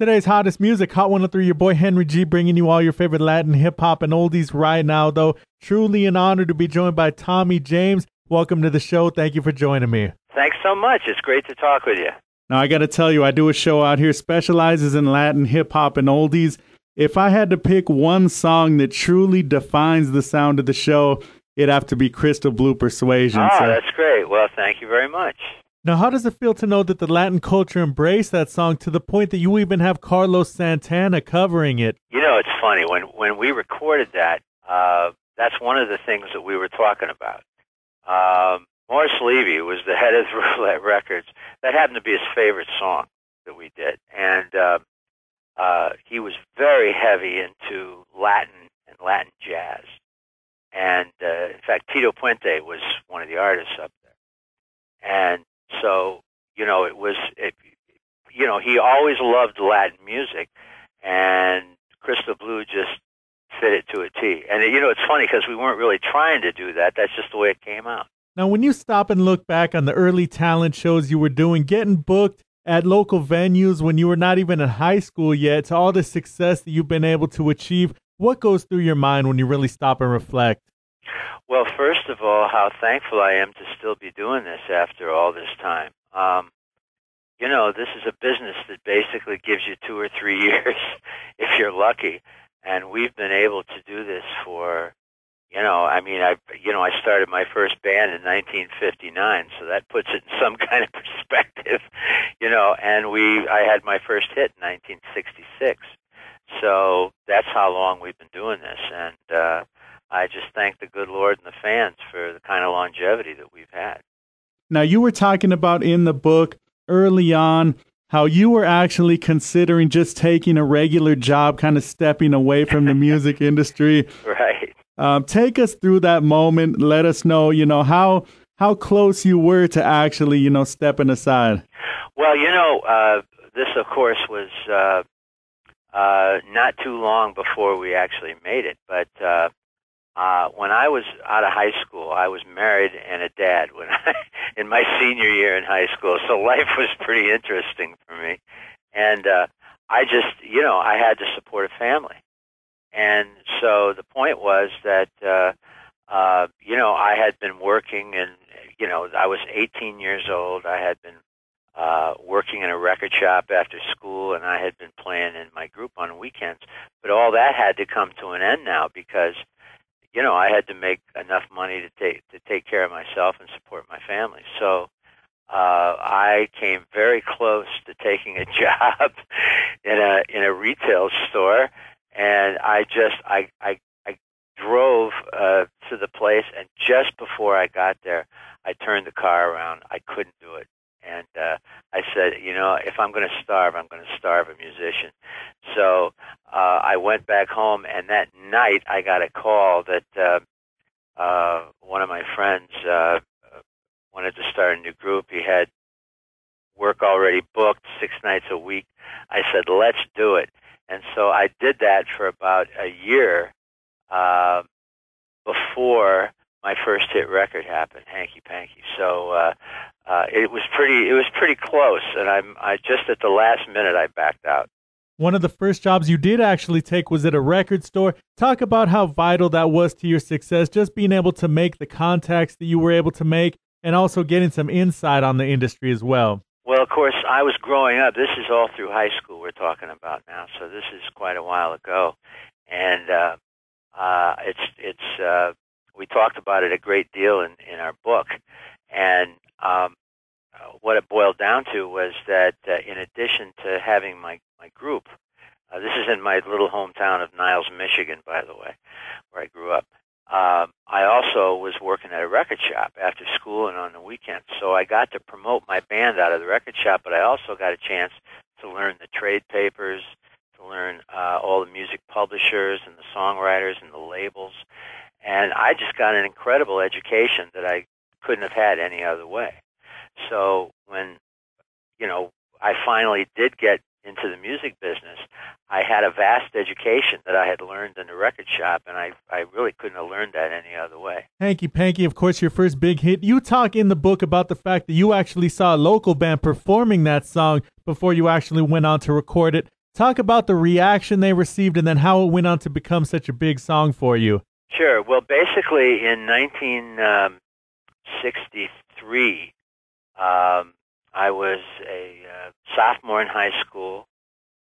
Today's hottest music, Hot 103, your boy Henry G, bringing you all your favorite Latin, hip-hop, and oldies right now, though. Truly an honor to be joined by Tommy James. Welcome to the show. Thank you for joining me. Thanks so much. It's great to talk with you. Now, I got to tell you, I do a show out here, specializes in Latin, hip-hop, and oldies. If I had to pick one song that truly defines the sound of the show, it'd have to be Crystal Blue Persuasion. Oh, that's great. Well, thank you very much. Now, how does it feel to know that the Latin culture embraced that song to the point that you even have Carlos Santana covering it? You know, it's funny. When we recorded that, that's one of the things that we were talking about. Morris Levy was the head of Roulette Records. That happened to be his favorite song that we did. And he was very heavy into Latin and Latin jazz. And, in fact, Tito Puente was one of the artists up there. And so, you know, he always loved Latin music, and Crystal Blue just fit it to a T. And, you know, it's funny because we weren't really trying to do that. That's just the way it came out. Now, when you stop and look back on the early talent shows you were doing, getting booked at local venues when you were not even in high school yet, to all the success that you've been able to achieve, what goes through your mind when you really stop and reflect? Well, first of all, how thankful I am to still be doing this after all this time. You know, this is a business that basically gives you 2 or 3 years if you're lucky. And we've been able to do this for, I started my first band in 1959, so that puts it in some kind of perspective, and I had my first hit in 1966. So that's how long we've been doing this. And, I just thank the good Lord and the fans for the kind of longevity that we've had. Now, you were talking about in the book early on how you were actually considering just taking a regular job, kind of stepping away from the music industry. Right. Take us through that moment. Let us know, how close you were to actually, stepping aside. Well, this, of course, was not too long before we actually made it, but when I was out of high school, I was married and a dad in my senior year in high school. So life was pretty interesting for me. And I just, I had to support a family. And so the point was that, I had been working and, I was 18 years old. I had been working in a record shop after school, and I had been playing in my group on weekends. But all that had to come to an end now because I had to make enough money to take care of myself and support my family. So I came very close to taking a job in a retail store, and I drove to the place, and just before I got there, I turned the car around. I couldn't do it. And I said, if I'm going to starve, I'm going to starve a musician. So I went back home, and that night I got a call that one of my friends wanted to start a new group. He had work already booked 6 nights a week. I said, let's do it. And so I did that for about a year before my first hit record happened, Hanky Panky. So it was pretty close, and I just at the last minute I backed out. One of the first jobs you did actually take was at a record store. Talk about how vital that was to your success, just being able to make the contacts that you were able to make, and also getting some insight on the industry as well. Well, of course, I was growing up. This is all through high school we're talking about now, so this is quite a while ago, and we talked about it a great deal in our book, and what it boiled down to was that in addition to having my group, this is in my little hometown of Niles, Michigan, by the way, where I grew up, I also was working at a record shop after school and on the weekends. So I got to promote my band out of the record shop, but I also got a chance to learn the trade papers, to learn all the music publishers and the songwriters and the labels. And I just got an incredible education that I couldn't have had any other way. So when, I finally did get into the music business, I had a vast education that I had learned in the record shop, and I really couldn't have learned that any other way. Hanky Panky, of course, your first big hit. You talk in the book about the fact that you actually saw a local band performing that song before you actually went on to record it. Talk about the reaction they received and then how it went on to become such a big song for you. Sure. Well, basically in 1963, I was a sophomore in high school,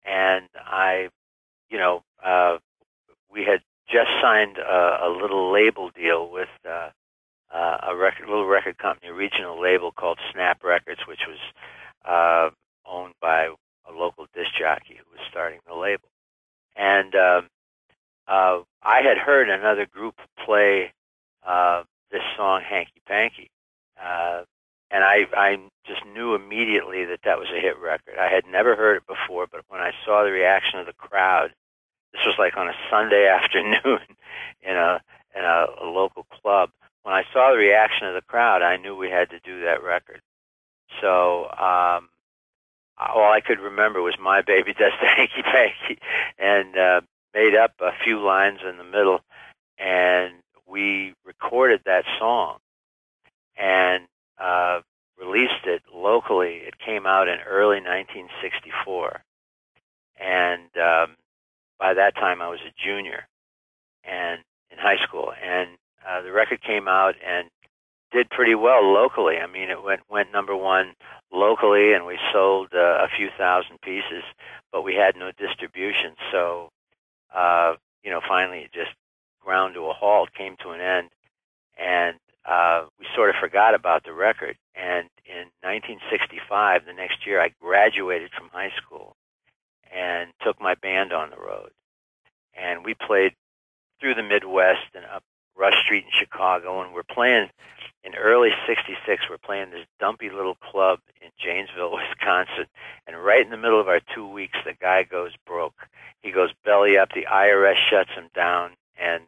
and we had just signed a little label deal with a little record company, a regional label called Snap Records, which was owned by a local disc jockey who was starting the label. And I had heard another group play this song, Hanky Panky, and I just knew immediately that was a hit record. I had never heard it before, but when I saw the reaction of the crowd, this was like on a Sunday afternoon in a local club. When I saw the reaction of the crowd, I knew we had to do that record. So all I could remember was "My Baby Does the Hanky Panky," and made up a few lines in the middle, and we recorded that song and released it locally. It came out in early 1964, and by that time I was a junior and in high school, and the record came out and did pretty well locally. I mean, it went number one locally, and we sold a few thousand pieces, but we had no distribution. So, finally it just ground to a halt, came to an end, and we sort of forgot about the record. And in 1965, the next year, I graduated from high school and took my band on the road. And we played through the Midwest and up Rush Street in Chicago, and we're playing in early '66. We're playing this dumpy little club in Janesville, Wisconsin, and right in the middle of our 2 weeks, the guy goes broke. He goes belly up. The IRS shuts him down, and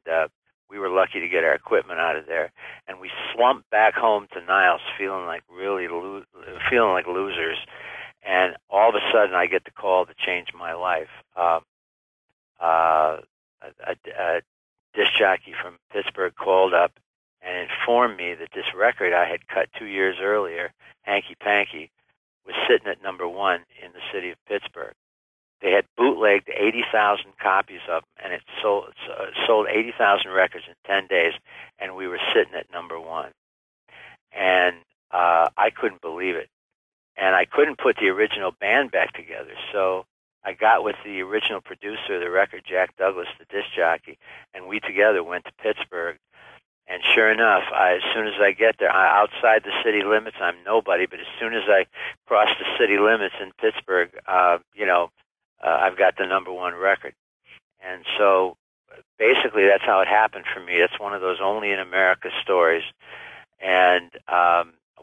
we were lucky to get our equipment out of there. And we slumped back home to Niles, feeling like losers. And all of a sudden, I get the call to change my life. A disc jockey from Pittsburgh called up and informed me that this record I had cut 2 years earlier, Hanky Panky, was sitting at number one in the city of Pittsburgh. They had bootlegged 80,000 copies of them, and it sold 80,000 records in 10 days, and we were sitting at number one. And I couldn't believe it. And I couldn't put the original band back together, so I got with the original producer of the record, Jack Douglas, the disc jockey, and we together went to Pittsburgh. And sure enough, as soon as I get there, outside the city limits, I'm nobody, but as soon as I cross the city limits in Pittsburgh, I've got the number one record. And so basically that's how it happened for me. It's one of those only in America stories. And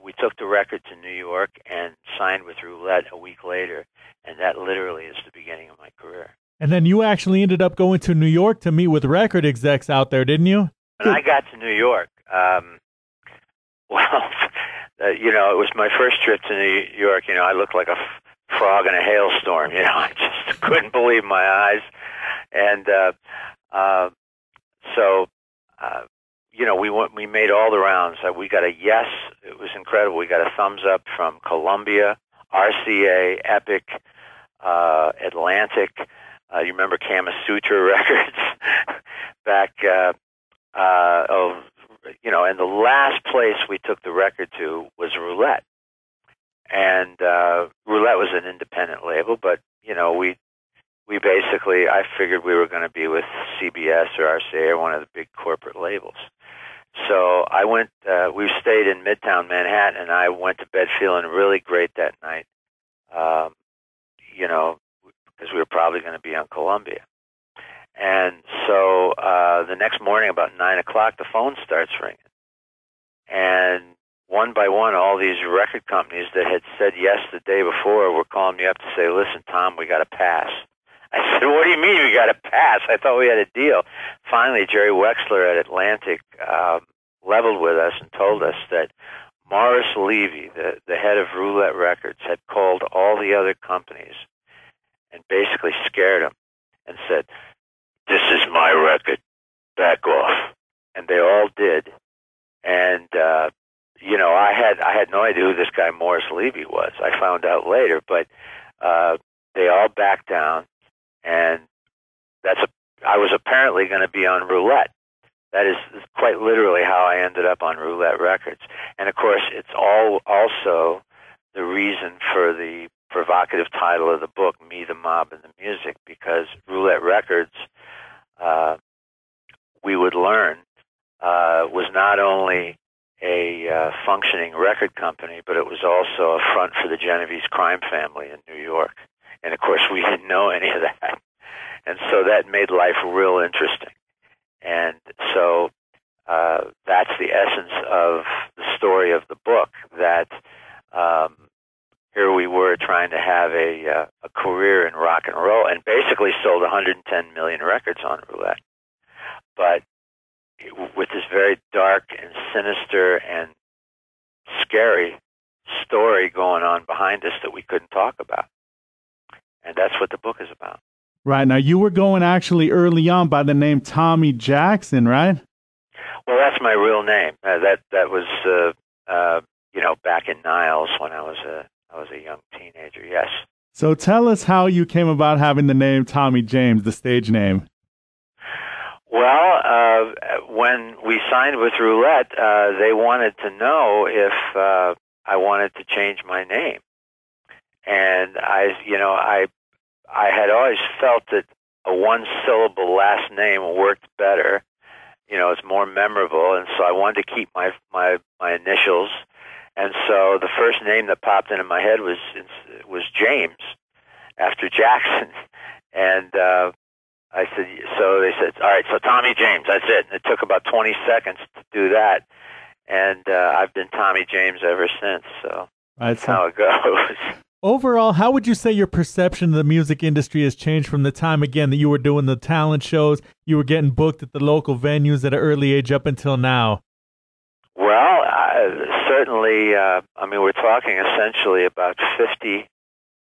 we took the record to New York and signed with Roulette a week later, and that literally is the beginning of my career. And then you actually ended up going to New York to meet with record execs out there, didn't you? When I got to New York, it was my first trip to New York. I looked like a frog in a hailstorm. I just couldn't believe my eyes. And we made all the rounds. We got a yes. It was incredible. We got a thumbs up from Columbia, RCA, Epic, Atlantic. You remember Kama Sutra Records back, and the last place we took the record to was Roulette. And Roulette was an independent label, but, we basically, I figured we were going to be with CBS or RCA or one of the big corporate labels. So I went, we stayed in Midtown Manhattan, and I went to bed feeling really great that night, because we were probably going to be on Columbia. And so the next morning, about 9 o'clock, the phone starts ringing. And one by one, all these record companies that had said yes the day before were calling me up to say, "Listen, Tom, we got to pass." I said, "What do you mean we got to pass? I thought we had a deal." Finally, Jerry Wexler at Atlantic leveled with us and told us that Morris Levy, the head of Roulette Records, had called all the other companies and basically scared them and said, "This is my record. Back off." And they all did. And I had no idea who this guy Morris Levy was. I found out later, but they all backed down. and I was apparently going to be on roulette. That is quite literally how I ended up on Roulette Records. And of course, it's also the reason for the provocative title of the book, Me, the Mob, and the Music, because Roulette Records, we would learn, was not only a functioning record company, but it was also a front for the Genovese crime family in New York. And of course, we didn't know any of that. And so that made life real interesting. And so that's the essence of the story of the book, that here we were trying to have a career in rock and roll, and basically sold 110 million records on roulette. But with this very dark and sinister and scary story going on behind us that we couldn't talk about. And that's what the book is about. Right. Now, you were going actually early on by the name Tommy Jackson, right? Well, that's my real name. That was, back in Niles when I was a young teenager, yes. So tell us how you came about having the name Tommy James, the stage name. Well, when we signed with Roulette, they wanted to know if I wanted to change my name. And I had always felt that a one-syllable last name worked better. It's more memorable, and so I wanted to keep my initials. And so the first name that popped into my head was James, after Jackson. And I said, so they said, all right, so Tommy James, that's it. And it took about 20 seconds to do that. And I've been Tommy James ever since. So that's how it goes. Overall, how would you say your perception of the music industry has changed from the time, again, that you were doing the talent shows, you were getting booked at the local venues at an early age up until now? Well, certainly, we're talking essentially about 50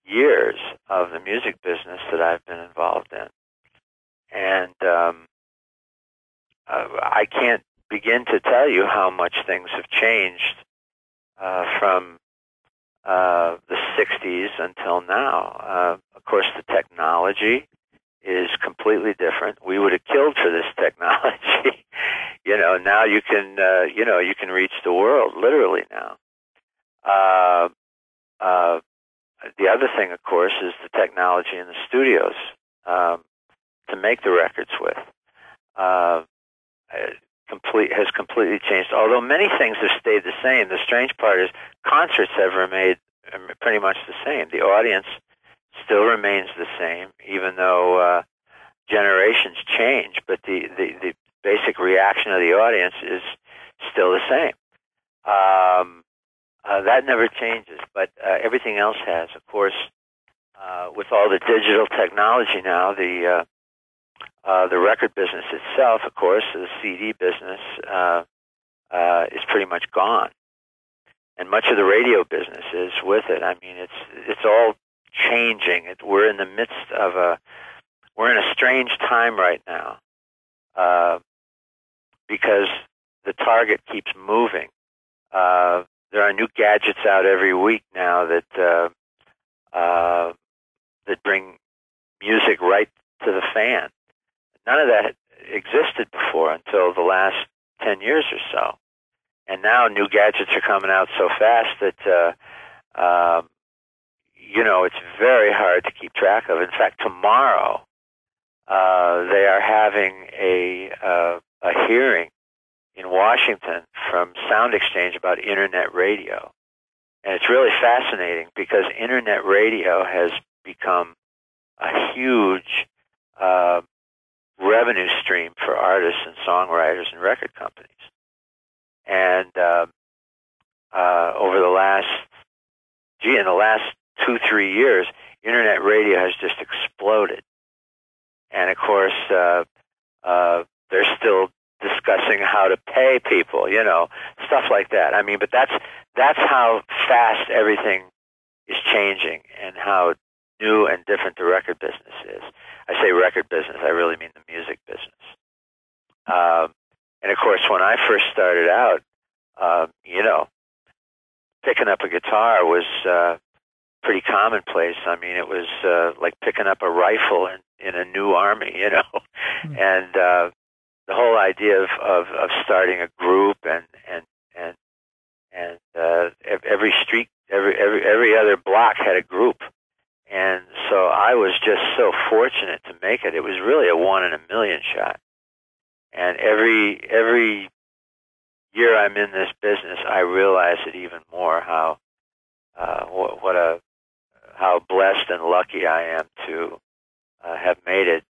years of the music business that I've been involved in. And I can't begin to tell you how much things have changed from the 60s until now. Of course, the technology is completely different. We would have killed for this technology. Now you can reach the world literally now. The other thing, of course, is the technology in the studios to make the records with. Has completely changed. Although many things have stayed the same, the strange part is concerts have remained pretty much the same. The audience still remains the same, even though generations change. But the basic reaction of the audience is still the same. That never changes, but everything else has. Of course, with all the digital technology now, the record business itself, of course, the CD business is pretty much gone, and much of the radio business is with it. It's all changing. We're in the midst of we're in a strange time right now because the target keeps moving. There are new gadgets out every week now that bring music right to the fan. None of that existed before until the last 10 years or so. And now new gadgets are coming out so fast that, it's very hard to keep track of. In fact, tomorrow, they are having a hearing in Washington from Sound Exchange about Internet radio. And it's really fascinating because Internet radio has become a huge revenue stream for artists and songwriters and record companies. And over in the last 2-3 years, Internet radio has just exploded. And of course, they're still discussing how to pay people, stuff like that. But that's how fast everything is changing and how new and different the record business is. I say record business, I really mean the music business. And of course, when I first started out, picking up a guitar was pretty commonplace. I mean, it was like picking up a rifle in a new army, you know. And the whole idea of starting a group and every street, every other block had a group. And so I was just so fortunate to make it. It was really a 1 in a million shot. And every year I'm in this business, I realize it even more how how blessed and lucky I am to have made it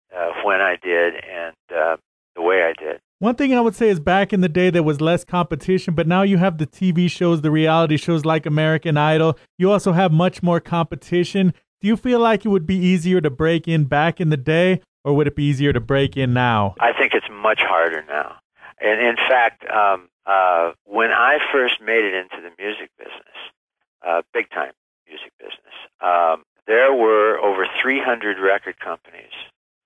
when I did and the way I did. One thing I would say is back in the day there was less competition, but now you have the TV shows, the reality shows like American Idol. You also have much more competition. Do you feel like it would be easier to break in back in the day, or would it be easier to break in now? I think it's much harder now. And in fact, when I first made it into the music business, big time music business, there were over 300 record companies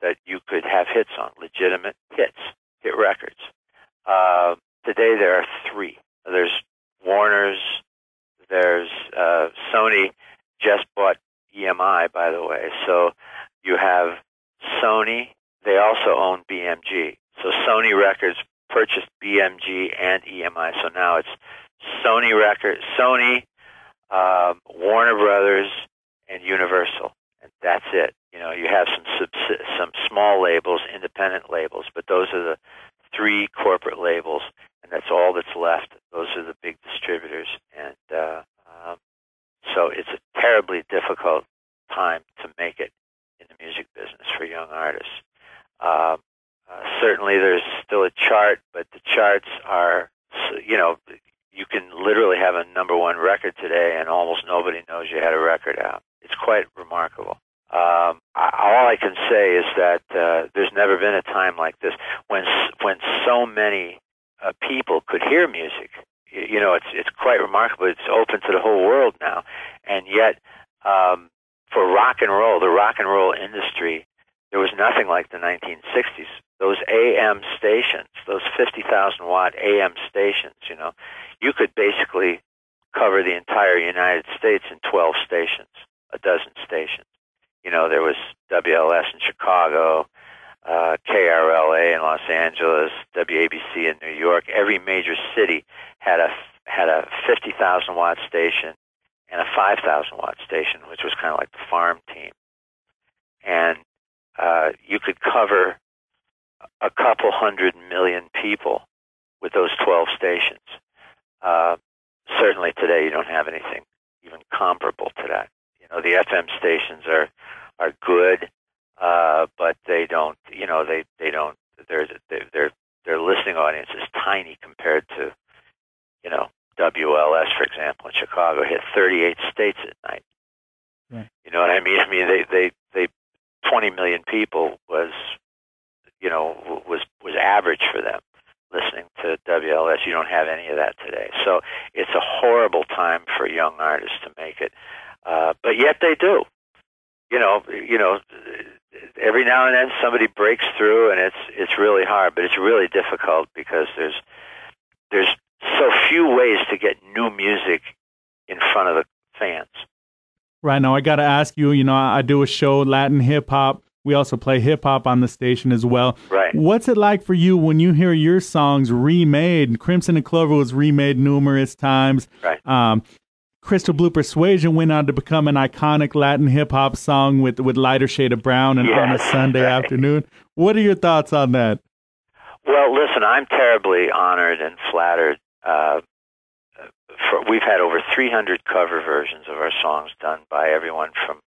that you could have hits on, legitimate hits, hit records. Today there are 3. There's Warner's, there's Sony just bought EMI, by the way. So you have Sony, they also own BMG. So Sony Records purchased BMG and EMI. So now it's Sony Records, Sony, Warner Brothers, and Universal, and that's it. You know, you have some small labels, independent labels, but those are the 3 corporate labels, and that's all that's left. Those are the big distributors, and so it's a terribly difficult time to make it in the music business for young artists. Certainly, there's still a chart, but the charts are, you know, you can literally have a #1 record today, and almost nobody knows you had a record out. It's quite remarkable. All I can say is that there's never been a time like this when so many people could hear music. You know, it's quite remarkable. It's open to the whole world now, and yet for rock and roll, the rock and roll industry, there was nothing like the 1960s. Those AM stations, those 50,000 watt AM stations, you know, you could basically cover the entire United States in 12 stations, a dozen stations. You know, there was WLS in Chicago, KRLA in Los Angeles, WABC in New York. Every major city had a 50,000 watt station and a 5,000 watt station, which was kind of like the farm team. And you could cover a couple 100 million people with those 12 stations. Certainly today you don't have anything even comparable to that. You know, the FM stations are good, but they don't. You know, they don't. Their listening audience is tiny compared to, you know, WLS, for example, in Chicago hit 38 states at night. Right. You know what I mean? I mean, they 20 million people was, you know, was average for them listening to WLS. You don't have any of that today. So it's a horrible time for young artists to make it. But yet they do. You know, every now and then somebody breaks through, and it's really hard, but it's really difficult because there's so few ways to get new music in front of the fans. Right. Now I got to ask you, you know, I do a show, Latin hip hop. We also play hip hop on the station as well. Right. What's it like for you when you hear your songs remade? Crimson and Clover was remade numerous times. Right. Crystal Blue Persuasion went on to become an iconic Latin hip hop song with Lighter Shade of Brown and on a Sunday afternoon. What are your thoughts on that? Well, listen, I'm terribly honored and flattered. We've had over 300 cover versions of our songs done by everyone from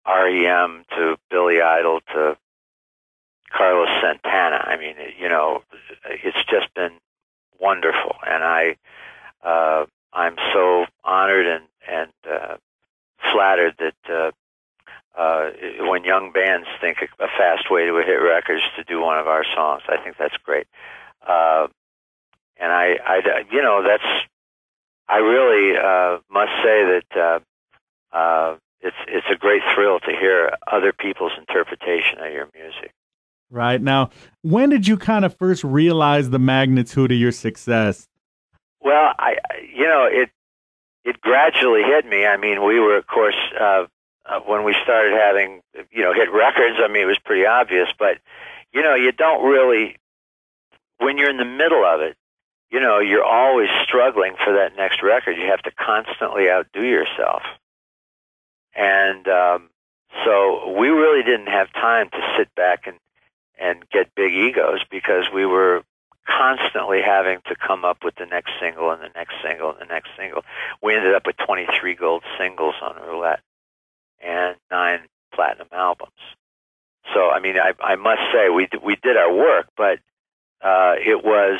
REM to Billy Idol to Carlos Santana. I mean, you know, it's just been wonderful, and I'm so honored and flattered that when young bands think a fast way to a hit record is to do one of our songs. I think that's great, and I you know, I really must say that it's a great thrill to hear other people's interpretation of your music. Right. Now, when did you kind of first realize the magnitude of your success? Well, it gradually hit me. I mean, we were, of course, when we started having, hit records, I mean, it was pretty obvious, but, you don't really, when you're in the middle of it, you're always struggling for that next record. You have to constantly outdo yourself. And so we really didn't have time to sit back and get big egos, because we were constantly having to come up with the next single and the next single and the next single. We ended up with 23 gold singles on Roulette and 9 platinum albums. So, I mean, I must say we did our work, but it was,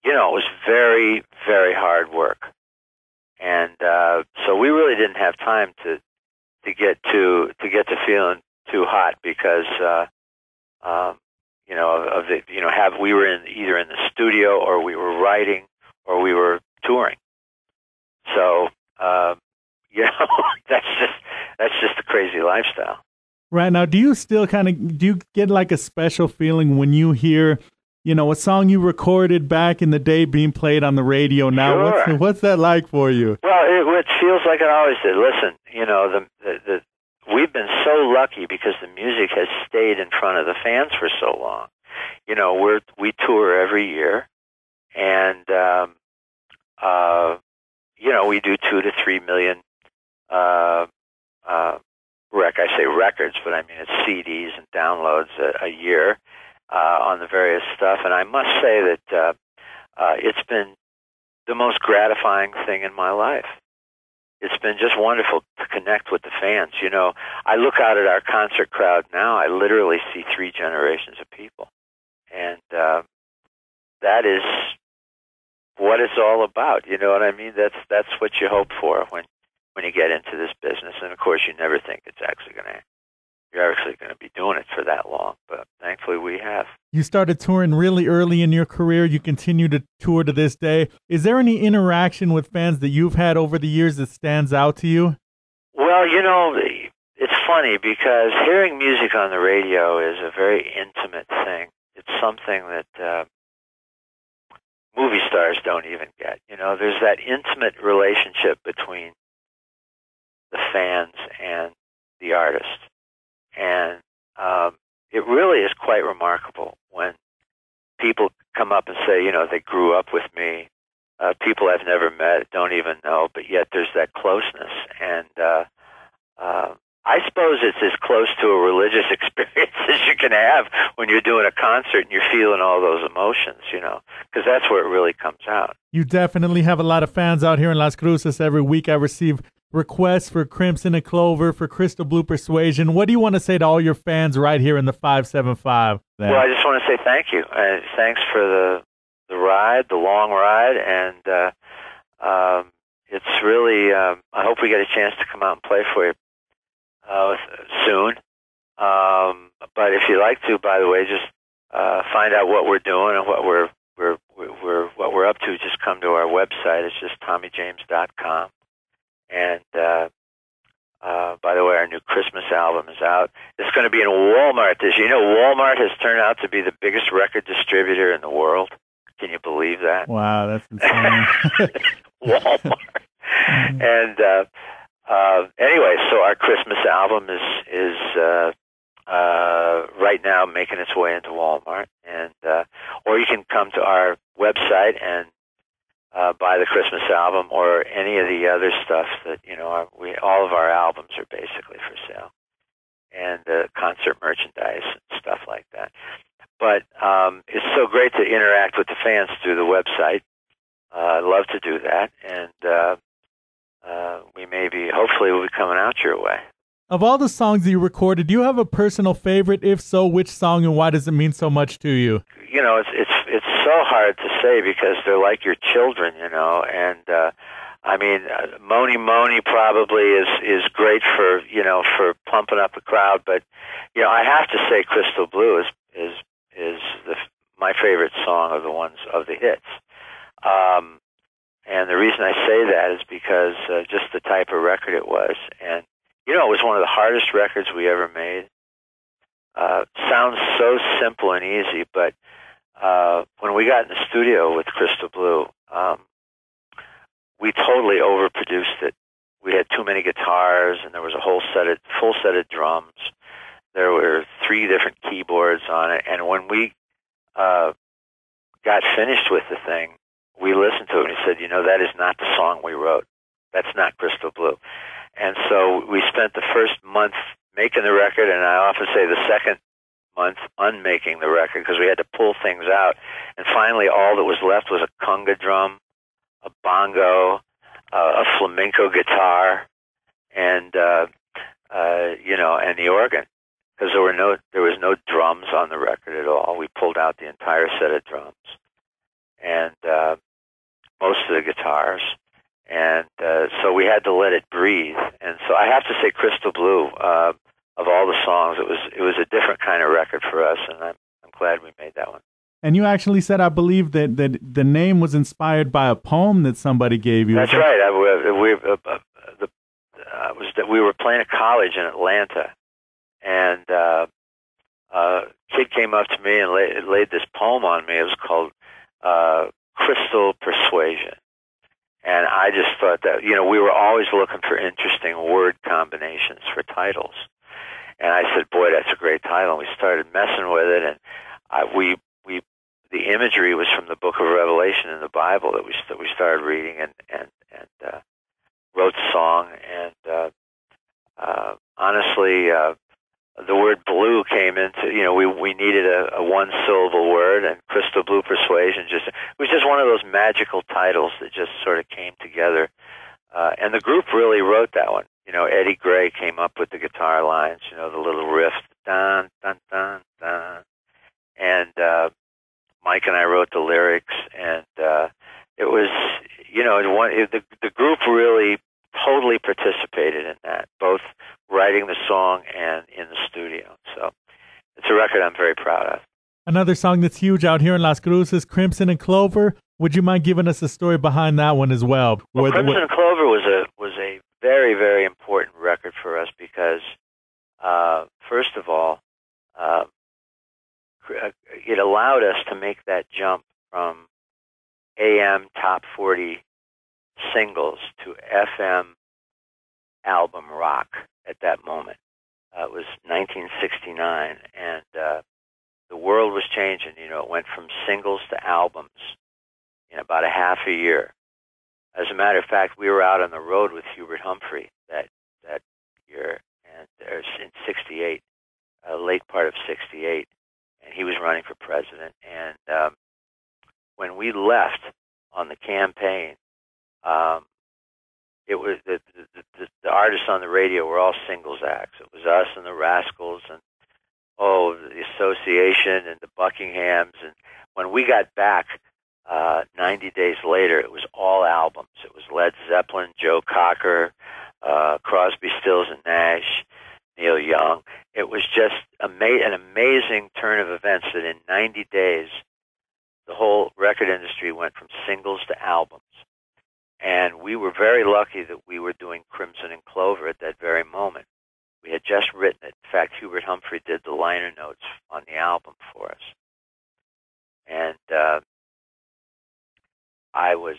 it was very, very hard work. And so we really didn't have time to get to feeling too hot, because we were either in the studio, or we were writing, or we were touring. So that's just a crazy lifestyle. Right. Now, do you still do you get like a special feeling when you hear, a song you recorded back in the day being played on the radio now? Sure. What's that like for you? Well, it feels like it always did. Listen, we've been so lucky because the music has stayed in front of the fans for so long. We tour every year, and we do 2 to 3 million. I say records, but I mean it's CDs and downloads a year on the various stuff. And I must say that it's been the most gratifying thing in my life. It's been just wonderful to connect with the fans. I look out at our concert crowd now. I literally see 3 generations of people, and that is what it's all about. You know what I mean? That's what you hope for when you get into this business. And of course, you never think you're actually going to be doing it for that long. But thankfully, we have. You started touring really early in your career. You continue to tour to this day. Is there any interaction with fans that you've had over the years that stands out to you? Well, it's funny, because hearing music on the radio is a very intimate thing. It's something that movie stars don't even get. There's that intimate relationship between the fans and the artist. And it really is quite remarkable when people come up and say, they grew up with me. People I've never met, don't even know, but yet there's that closeness. And I suppose it's as close to a religious experience as you can have when you're doing a concert and you're feeling all those emotions, because that's where it really comes out. You definitely have a lot of fans out here in Las Cruces. Every week I receive requests for Crimson and Clover, for Crystal Blue Persuasion. What do you want to say to all your fans right here in the 575? Well, I just want to say thank you. Thanks for the ride, the long ride, and it's really, I hope we get a chance to come out and play for you soon. But if you'd like to, by the way, just find out what we're doing and what we're up to. Just come to our website. It's just TommyJames.com. And by the way, our new Christmas album is out. It's going to be in Walmart. As you know, Walmart has turned out to be the biggest record distributor in the world. Can you believe that? Wow, that's insane. Walmart. And anyway, so our Christmas album is right now making its way into Walmart, and or you can come to our website and buy the Christmas album, or any of the other stuff that all of our albums are basically for sale, and concert merchandise and stuff like that. But it's so great to interact with the fans through the website. I'd love to do that, and hopefully we'll be coming out your way. Of all the songs that you recorded, do you have a personal favorite? If so, which song, and why does it mean so much to you? It's so hard to say, because they're like your children, and I mean, Moni Moni probably is great for pumping up the crowd, but I have to say Crystal Blue is my favorite song of the hits. And the reason I say that is because just the type of record it was, and it was one of the hardest records we ever made. Sounds so simple and easy, but when we got in the studio with Crystal Blue, um, we totally overproduced it. We had too many guitars, and there was a full set of drums. There were 3 different keyboards on it, and when we got finished with the thing, we listened to it and we said, that is not the song we wrote. That's not Crystal Blue. And so we spent the first month making the record, and I often say the second month unmaking the record, because we had to pull things out. And finally, all that was left was a conga drum, a bongo, a flamenco guitar, and and the organ, because there was no drums on the record at all. We pulled out the entire set of drums and most of the guitars, and so we had to let it breathe. And so I have to say, Crystal Blue, of all the songs, it was a different kind of record for us, and I'm glad we made that one. And you actually said, I believe, that the name was inspired by a poem that somebody gave you. That's right. We were playing at college in Atlanta, and a kid came up to me and laid this poem on me. It was called Blue Persuasion. And I just thought that, we were always looking for interesting word combinations for titles. And I said, boy, that's a great title. And we started messing with it, and the imagery was from the Book of Revelation in the Bible that we started reading, and wrote the song. And honestly, the word blue came into, we needed a 1-syllable word, and Crystal Blue Persuasion it was just one of those magical titles that just sort of came together. And the group really wrote that one. Eddie Gray came up with the guitar lines, the little riff, dun, dun, dun, dun. And Mike and I wrote the lyrics, and it was, the group really totally participated in that, both writing the song and in the studio. So it's a record I'm very proud of. Another song that's huge out here in Las Cruces, Crimson and Clover. Would you mind giving us a story behind that one as well? Well, Crimson and Clover was a very, very important record for us because, first of all, it allowed us to make that jump from AM top 40 singles to FM album rock at that moment. It was 1969, and the world was changing. It went from singles to albums in about a half a year. As a matter of fact, we were out on the road with Hubert Humphrey that year, and in '68, late part of '68, and he was running for president. And when we left on the campaign, it was the artists on the radio were all singles acts. It was us and the Rascals and the Association and the Buckinghams. And when we got back 90 days later, it was all albums. It was Led Zeppelin, Joe Cocker, Crosby, Stills and Nash, Neil Young. It was just an amazing turn of events that in 90 days, the whole record industry went from singles to albums. And we were very lucky that we were doing Crimson and Clover at that very moment. We had just written it. In fact, Hubert Humphrey did the liner notes on the album for us. And I was,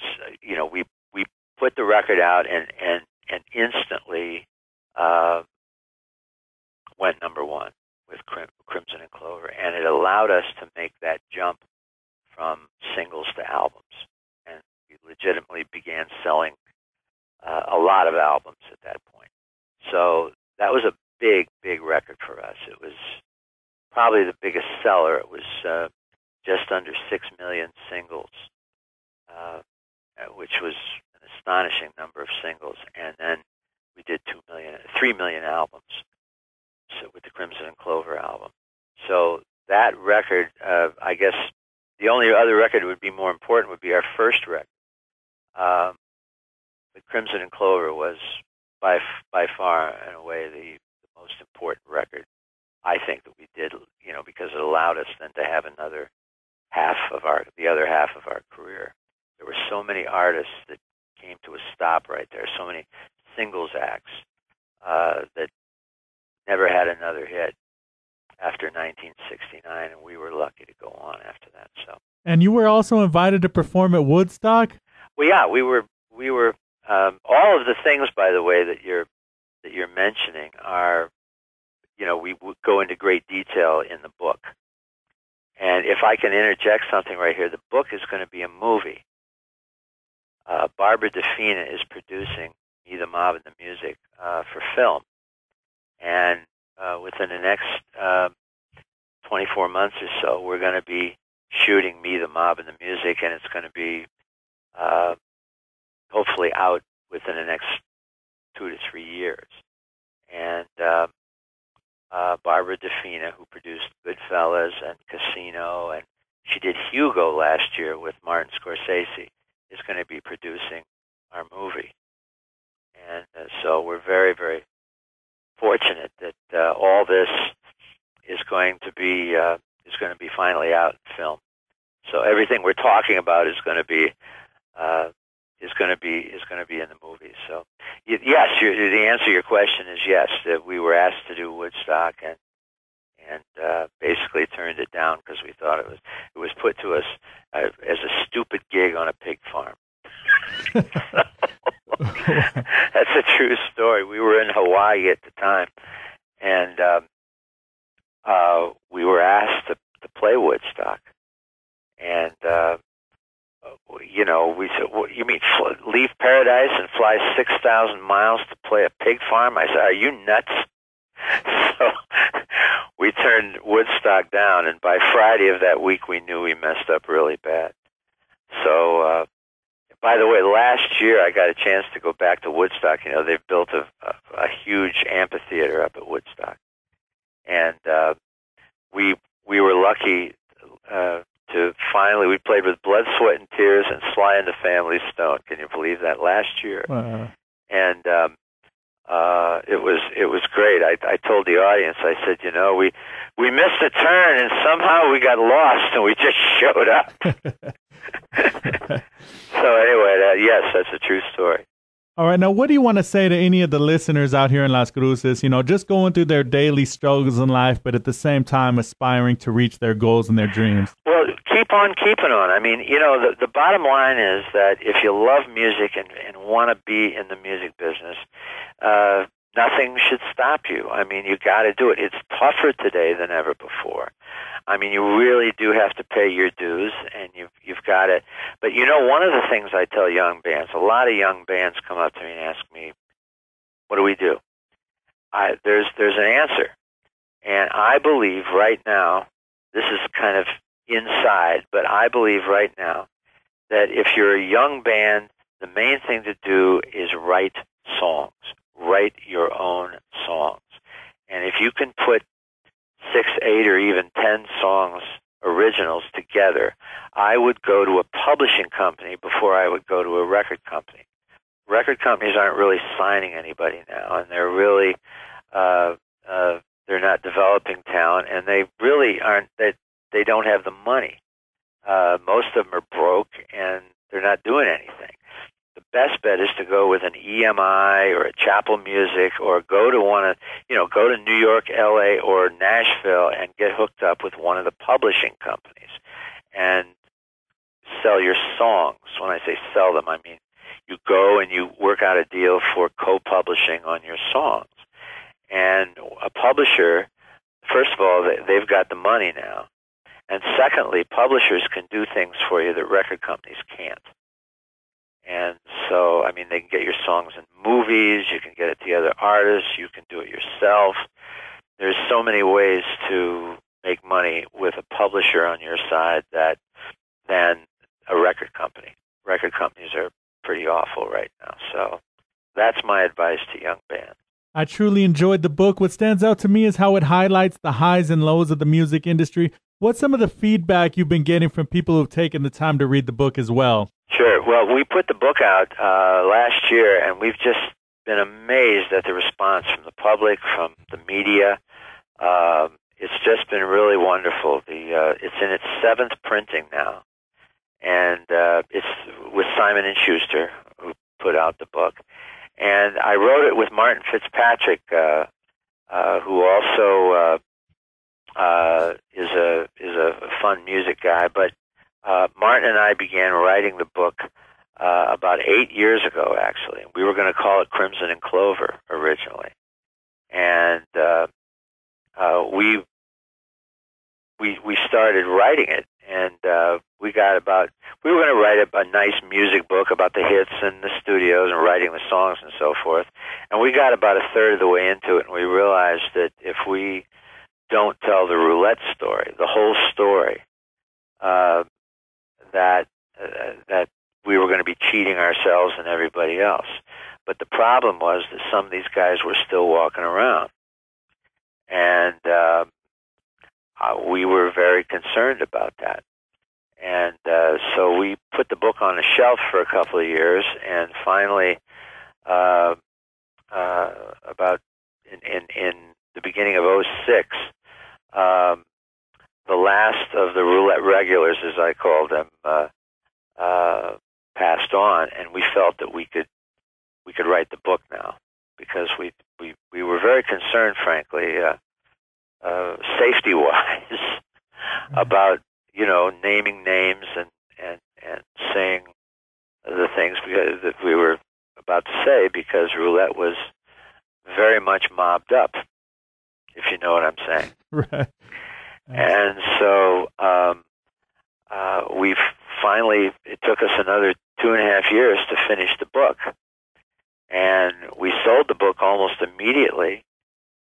we put the record out and instantly went number one with Crimson and Clover. And it allowed us to make that jump from singles to albums. And we legitimately began selling a lot of albums at that point. So that was a big, big record for us. It was probably the biggest seller. It was just under 6 million singles, which was an astonishing number of singles. And then we did 3 million albums with the Crimson and Clover album. So that record, I guess the only other record that would be more important would be our first record. The Crimson and Clover was by far, in a way, the most important record, I think, that we did, because it allowed us then to have the other half of our career. There were so many artists that came to a stop right there, so many singles acts that never had another hit after 1969, and we were lucky to go on after that. So And you were also invited to perform at Woodstock? Well, yeah, we were. All of the things, by the way, that you're mentioning are, we would go into great detail in the book. And if I can interject something right here, the book is going to be a movie. Barbara DeFina is producing Me, the Mob, and the Music for film. And within the next 24 months or so, we're going to be shooting Me, the Mob, and the Music, and it's going to be hopefully out within the next 2 to 3 years. And Barbara DeFina, who produced Goodfellas and Casino, and she did Hugo last year with Martin Scorsese, is going to be producing our movie. And so we're very, very fortunate that all this is going to be finally out in film. So everything we're talking about is going to be in the movie. So yes, the answer to your question is yes. That we were asked to do Woodstock and basically turned it down because we thought it was put to us as a stupid gig on a pig farm. That's a true story. We were in Hawaii at the time, and we were asked to play Woodstock. And we said, well, "You mean leave paradise and fly 6,000 miles to play a pig farm?" I said, "Are you nuts?" So we turned Woodstock down, and by Friday of that week, we knew we messed up really bad. So, by the way, last year I got a chance to go back to Woodstock. They've built a huge amphitheater up at Woodstock, and we were lucky to finally, we played with Blood, Sweat, and Tears and Sly and the Family Stone. Can you believe that? Last year. And it was great. I told the audience, I said, we missed a turn and somehow we got lost and we just showed up. So anyway, yes, that's a true story. All right. Now, what do you want to say to any of the listeners out here in Las Cruces, just going through their daily struggles in life, but at the same time aspiring to reach their goals and their dreams? Well, keep on keeping on. I mean, the bottom line is that if you love music and want to be in the music business, nothing should stop you. I mean, you got to do it. It's tougher today than ever before. I mean, you really do have to pay your dues, and you've got to. But one of the things I tell young bands, a lot of young bands come up to me and ask me, "What do we do?" There's an answer, and I believe right now, this is kind of inside, but I believe right now that if you're a young band, the main thing to do is write songs, write your own songs, and if you can put 6, 8, or even 10 songs, originals together, I would go to a publishing company before I would go to a record company. Record companies aren't really signing anybody now, and they're really they're not developing talent, and they really aren't. They don't have the money. Most of them are broke, and they're not doing anything. The best bet is to go with an EMI or a Chapel Music, or go to go to New York, LA, or Nashville and get hooked up with one of the publishing companies and sell your songs. When I say sell them, I mean you go and you work out a deal for co-publishing on your songs. And a publisher, first of all, they've got the money now. And secondly, publishers can do things for you that record companies can't. And so, I mean, they can get your songs in movies, you can get it to other artists, you can do it yourself. There's so many ways to make money with a publisher on your side than a record company. Record companies are pretty awful right now. So that's my advice to young bands. I truly enjoyed the book. What stands out to me is how it highlights the highs and lows of the music industry. What's some of the feedback you've been getting from people who've taken the time to read the book as well? Sure. Well, we put the book out last year, and we've just been amazed at the response from the public, from the media. It's just been really wonderful. It's in its 7th printing now, and it's with Simon & Schuster, who put out the book. And I wrote it with Martin Fitzpatrick, who also is a fun music guy, but writing the book about 8 years ago, actually. We were going to call it Crimson and Clover originally. And we started writing it, and we were going to write a nice music book about the hits and the studios and writing the songs and so forth. And we got about a third of the way into it, and we realized that if we don't tell the roulette story, the whole story, that we were going to be cheating ourselves and everybody else. But the problem was that some of these guys were still walking around. And we were very concerned about that. And so we put the book on the shelf for a couple of years, and finally, about in the beginning of '06, the last of the roulette regulars, as I called them, passed on, and we felt that we could write the book now, because we were very concerned, frankly, safety-wise, about naming names and saying the things that we were about to say, because roulette was very much mobbed up, if you know what I'm saying. Right. And so we finally, it took us another 2.5 years to finish the book. And we sold the book almost immediately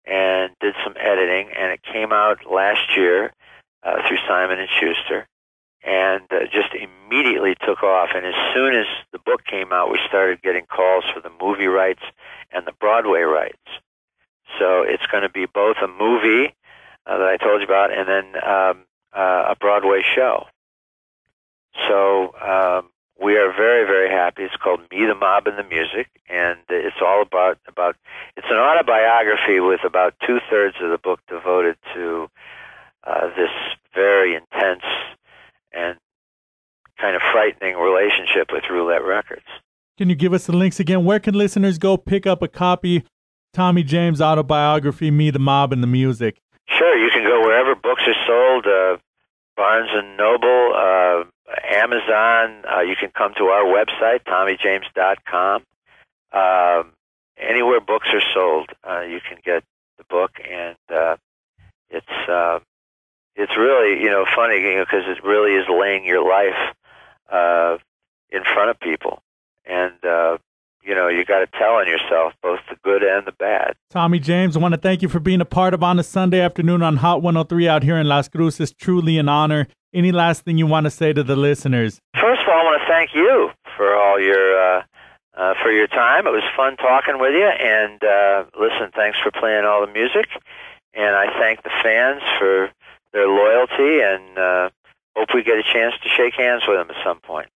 and did some editing, and it came out last year through Simon & Schuster, and just immediately took off. And as soon as the book came out, we started getting calls for the movie rights and the Broadway rights. So it's going to be both a movie that I told you about, and then a Broadway show. So we are very, very happy. It's called Me, the Mob, and the Music, and it's all about it's an autobiography with about 2/3 of the book devoted to this very intense and kind of frightening relationship with Roulette Records. Can you give us the links again? Where can listeners go pick up a copy, Tommy James' autobiography, Me, the Mob, and the Music? Sure, you can go wherever books are sold, Barnes & Noble, Amazon. You can come to our website, TommyJames.com. Anywhere books are sold, you can get the book, and it's really funny, because it really is laying your life in front of people, and you got to tell on yourself both the good and the bad. Tommy James, I want to thank you for being a part of On a Sunday Afternoon on Hot 103 out here in Las Cruces. Truly an honor. Any last thing you want to say to the listeners? First of all, I want to thank you for all your time. It was fun talking with you. And listen, thanks for playing all the music. And I thank the fans for their loyalty, and hope we get a chance to shake hands with them at some point.